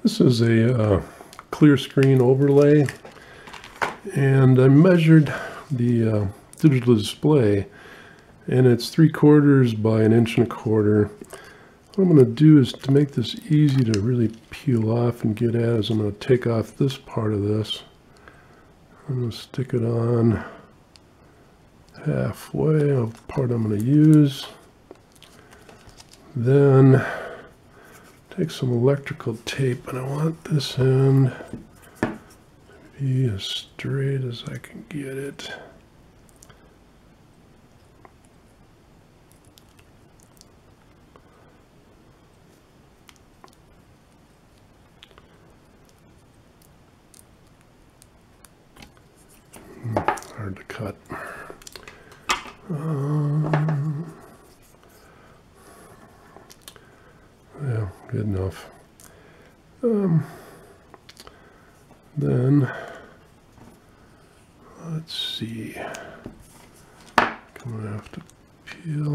This is a clear screen overlay, and I measured the digital display, and it's 3/4 by 1.25 inches. What I'm going to do is, to make this easy to really peel off and get at, is I'm going to take off this part of this. I'm going to stick it on halfway of the part I'm going to use. Then take some electrical tape, and I want this end to be as straight as I can get it. Hard to cut. Yeah, good enough. Then let's see. I'm gonna have to peel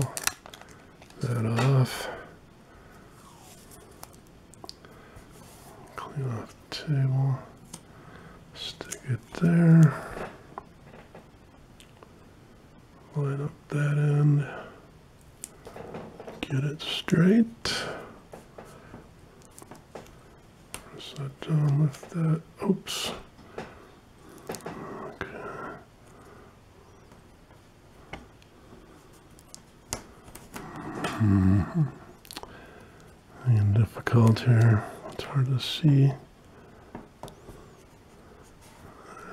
that off. Clean off the table. Stick it there. Line up that end. Get it straight. Press that down, lift that. Oops. Okay. Being difficult here. It's hard to see. I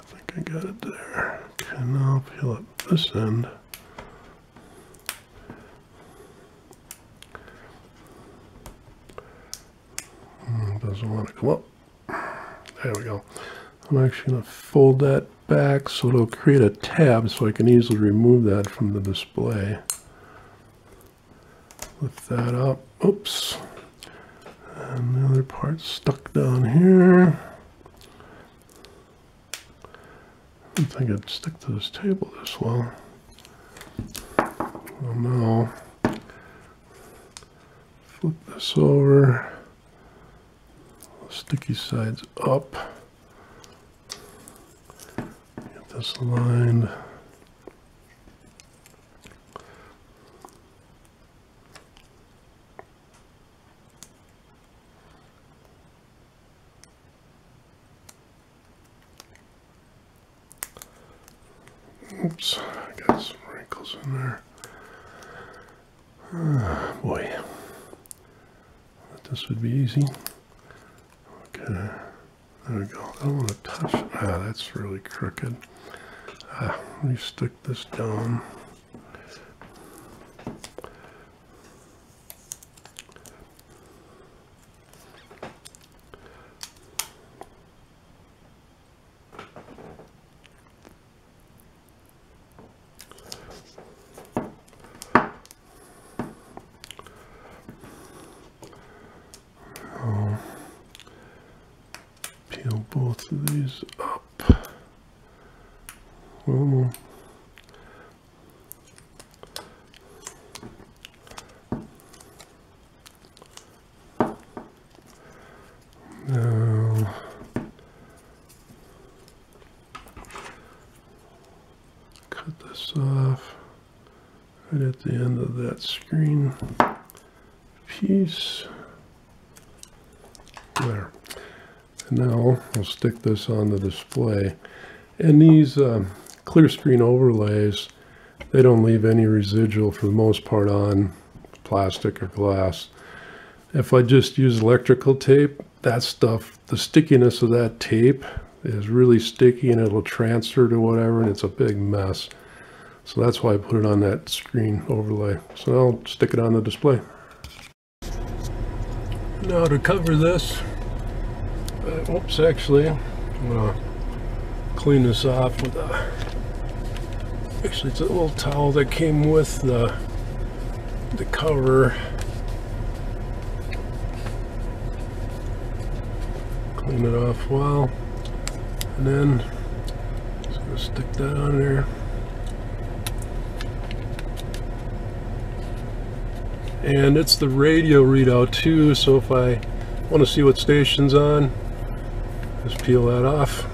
think I got it there. Okay, now I'll peel up this end. Doesn't want to come up. There we go. I'm actually going to fold that back so it'll create a tab so I can easily remove that from the display. Lift that up. Oops. And the other part's stuck down here. I don't think it'd stick to this table this well. Well, now, flip this over. Sticky sides up. Get this aligned. Oops, I got some wrinkles in there. Boy, this would be easy. Okay, there we go. I don't want to touch. That's really crooked. Let me stick this down. Peel both of these up. Well, now cut this off right at the end of that screen piece. There. And now we'll stick this on the display. And these clear screen overlays, they don't leave any residual for the most part on plastic or glass. If I just use electrical tape, that stuff, the stickiness of that tape is really sticky and it'll transfer to whatever, and it's a big mess. So that's why I put it on that screen overlay. So I'll stick it on the display. Now to cover this, oops, actually, I'm going to clean this off with a, actually it's a little towel that came with the cover. Clean it off well, and then just going to stick that on there. And it's the radio readout too, so if I Want to see what station's on? Just peel that off.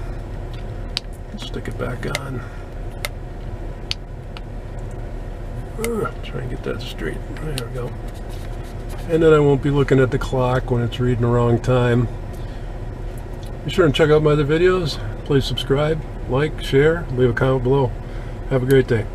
Stick it back on. Try and get that straight. There we go. And then I won't be looking at the clock when it's reading the wrong time. Be sure and check out my other videos. Please subscribe, like, share, leave a comment below. Have a great day.